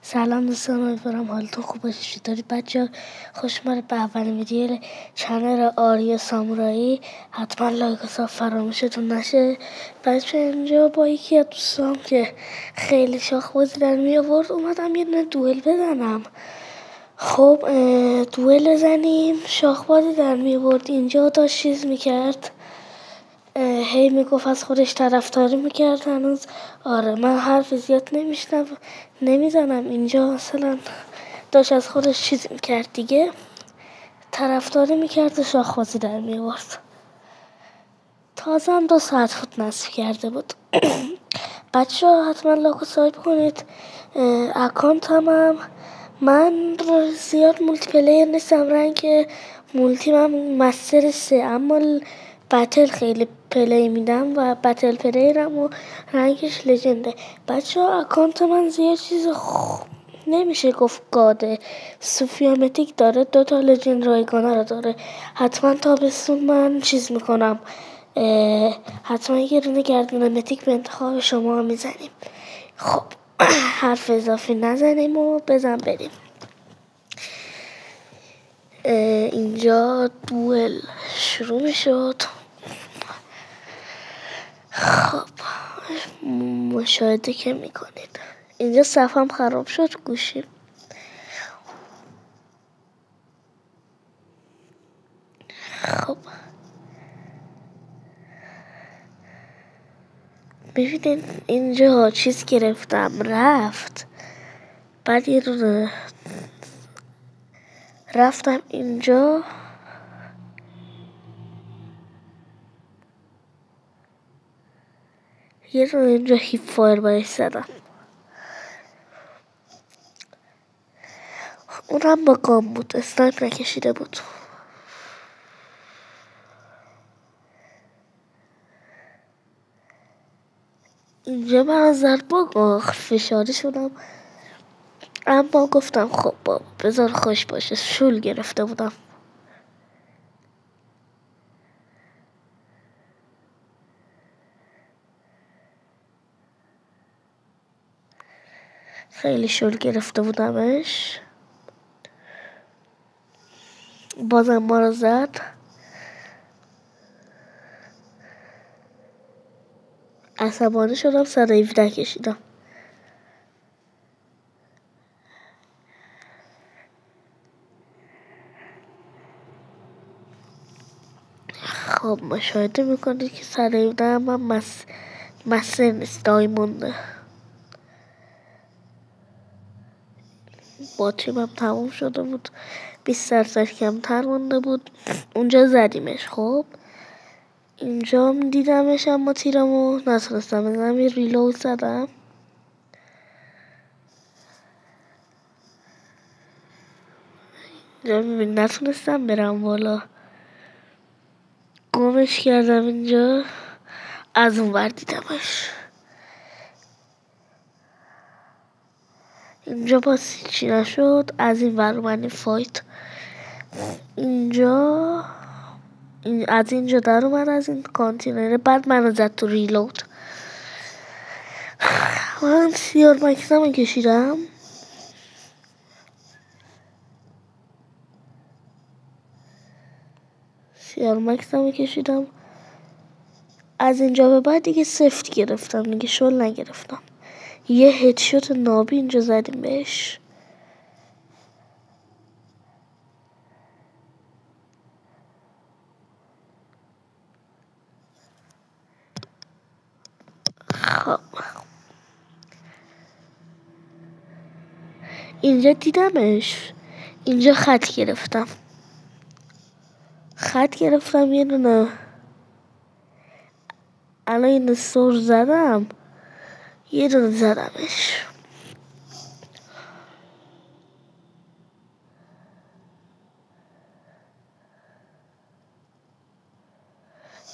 سلام دوستان، امیدوارم حالتون خوب باشه. چطوری بچه‌ها؟ خوش اومدید به اولین ویدیو چنل آریا سامورایی. حتما لایک و ساب فراموشتون نشه. بچه اینجا با یکی از دوستام که خیلی شاخ بازی در می آورد اومدم یه دونه دوئل بزنم. خب دوئل بزنیم، شاخ بازی در می آورد. اینجا داشت چیز میکرد، هی میگفت از خودش طرفداری میکرد هنوز. آره من حرف زیاد نمیزنم. اینجا مثلا داشت از خودش چیز میکرد دیگه، طرفداری میکرد و شاخبازی در میورد. تازه هم 2 ساعت فوت نصف کرده بود. بچه ها حتما لاک و سایب کنید. اکانت هم من زیاد مولتی پلیر نیستم، رنگ مولتی من مستر 3، اما بتل خیلی پلی میدم و بتل پلیرم و رنگش لجنده. بچه ها اکانت من زیاد چیز نمیشه گفت گاده. سوفیامتیک داره، 2 تا لجند رایگانه رو داره. حتما تابستون من چیز میکنم، حتما یه دونه گردونه متیک به انتخاب شما میزنیم. خب حرف اضافی نزنیم و بزن بریم. اینجا دوئل شروع میشد. خب مشاهده که میکنید اینجا صفم خراب شد گوشی. خب ببینید اینجا چیز گرفتم رفت، بعد یه دونه رفتم اینجا یه دونه اینجا هیپ فایر باش زدم، اونم با گام بود، اسنایپ نکشیده بود. اینجا من از با فشاری شدم، اما گفتم خب بابا بذار خوش باشه. شول گرفته بودم. خیلی شول گرفته بودمش، بازم ما رو زد. عصبانی شدم، 117 کشیدم. خب مشاهده میکنید که 117 هم مستر نیست، دایمونده. باتریم هم تموم شده بود، 20% کمتر مونده بود. اونجا زدیمش. خب اینجا هم دیدمش اما تیرمو نتونستم بزنم، یه ریلود زدم. اینجا میبینی نتونستم برم بالا، گمش کردم. اینجا از اون ور دیدمش. اینجا باز چی نشد، از این ور اومدیم فایت. اینجا از اینجا در اومد از این کانتینره، بعد منو زد تو ریلود. من سیار مکسمو کشیدم. از اینجا به بعد دیگه سفت گرفتم، دیگه شل نگرفتم. یه هدشات نابی اینجا زدیم بهش. خب اینجا دیدمش، اینجا خط گرفتم یه دونه. الان این سور زدم، یه دونه زدمش.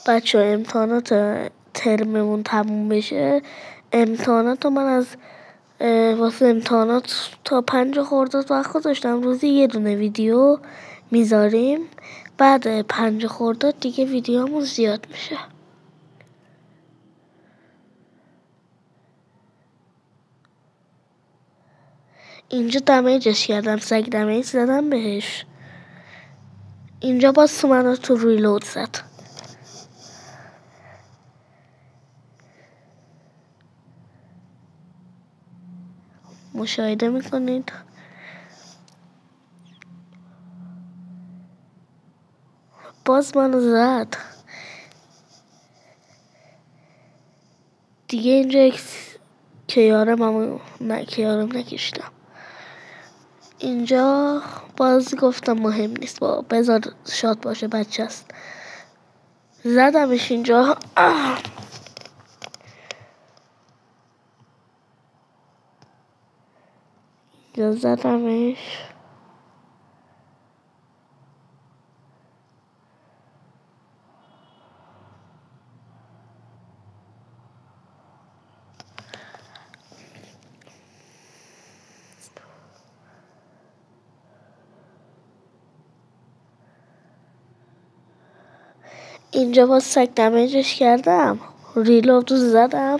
بچه امتحانات ترممون تموم بشه، امتحانات رو من از واسه امتحانات تا 5 خرداد وقت گذاشتم. روزی یه دونه ویدیو میذاریم، بعد 5 خرداد دیگه ویدیومون زیاد میشه. اینجا دمیجش کردم، سگ دمیج زدم بهش. اینجا باز تو منو تو ریلود زد. مشاهده میکنید باز منو زد دیگه. اینجا کیارم نکشیدم. اینجا باز گفتم مهم نیست، با بذار شاد باشه، بچه است. زدمش اینجا. اینجا زدمش. اینجا باز سگ دمیجش کردم، ریلود رو زدم،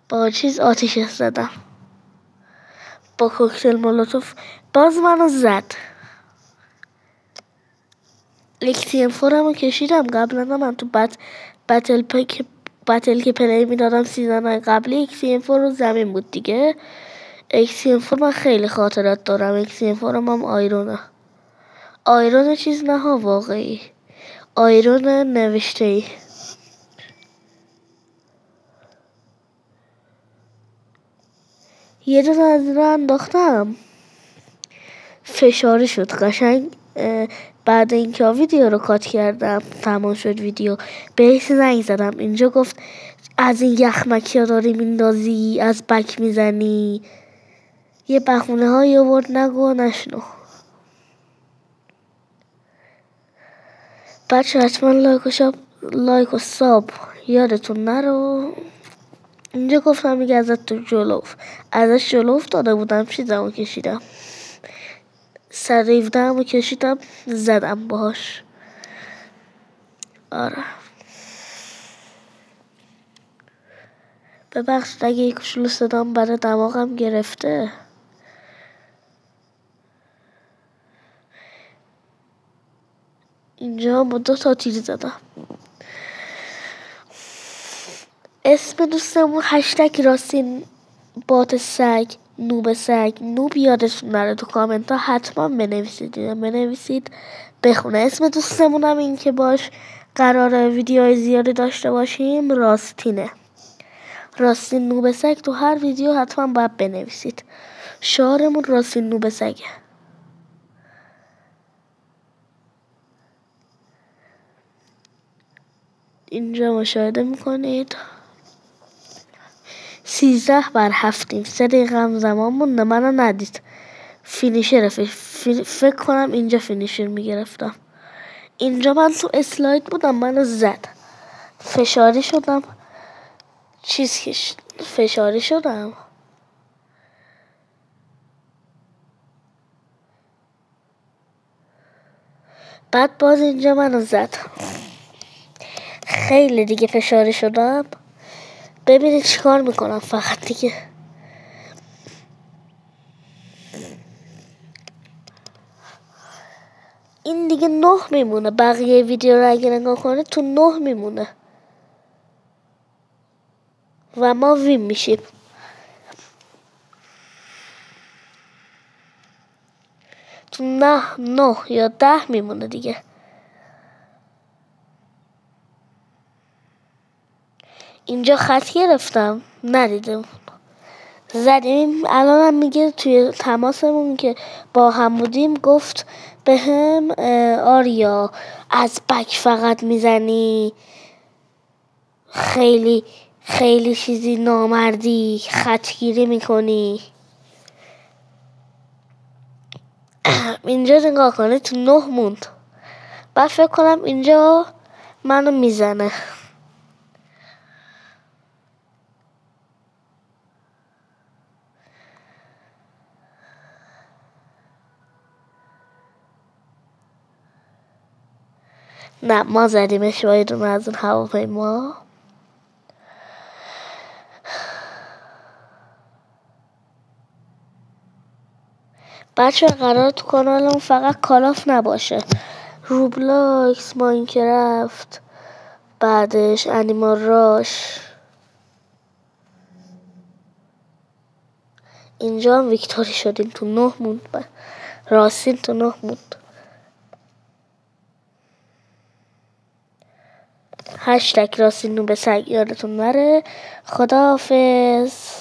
با چیز آتیشش زدم، با کوکتل مولوتوف. باز منو زد. XM4 رو کشیدم. قبلا من تو بتل که پلی میدادم سیزن قبلی XM4 رو زمین بود دیگه. XM4 من خیلی خاطرات دارم. XM4 هم آیرون چیز نه ها، واقعی آیرون نوشته ای. یه دونه از این رو انداختم، فشاری شد قشنگ. بعد اینکه ویدیو رو کات کردم، تمام شد ویدیو، بهش زنگ زدم. اینجا گفت از این یخمکی ها داری میندازی، از بک میزنی. یه بخونه های آورد، نگو نشنو. بچه حتما لایک و ساب یادتون نرو. اینجا گفتم دیگه ازش جلو افتاده بودم، چیزمو کشیدم، 117 رو کشیدم، زدم باهاش. آره ببخشید اگه یک کوچولو صدام برای دماغم گرفته. اینجا با 2 تا تیر زدم. اسم دوستمون هشتگ راستین بات سگ، نوب سگ، نوب یادتون نره تو کامنت ها حتما بنویسید بخونه. اسم دوستمونم این که باش قراره ویدیوهای زیادی داشته باشیم راستینه. راستین نوب سگ. تو هر ویدیو حتما باید بنویسید. شعارمون راستین نوب سگه. اینجا مشاهده میکنید 13/7 3 دقیقه هم زمان مونده. منو ندید. فینیشر فکر کنم اینجا فینیشر میگرفتم. اینجا من تو اسلاید بودم، منو زد، فشاری شدم، فشاری شدم. بعد باز اینجا منو زد، خیلی دیگه فشاری شدم. ببینید چیکار میکنم فقط دیگه. این دیگه 9 میمونه. بقیه ویدیو رو اگه نگاه کنید تو 9 میمونه و ما وین میشیم. تو 9 یا 10 میمونه دیگه. اینجا خط گرفتم، ندیدم، زدیم. الانم میگه توی تماسمون که با هم بودیم گفت به هم آریا از بک فقط میزنی، خیلی خیلی چیزی نامردی، خطگیری میکنی. اینجا نگاه کنه تو 9 موند. بعد فکر کنم اینجا منو میزنه. نه ما زدیمش با یه دونه از اون هواپیما. بچه قرار تو کانالمون فقط کالاف نباشه، روبلاکس، ماینکرافت، بعدش انیمال راش، اینجا هم ویکتوری شدیم تو 9 موند، راستین تو 9 موند. هشتگ راستین به سگ یادتون نره. خداحافظ.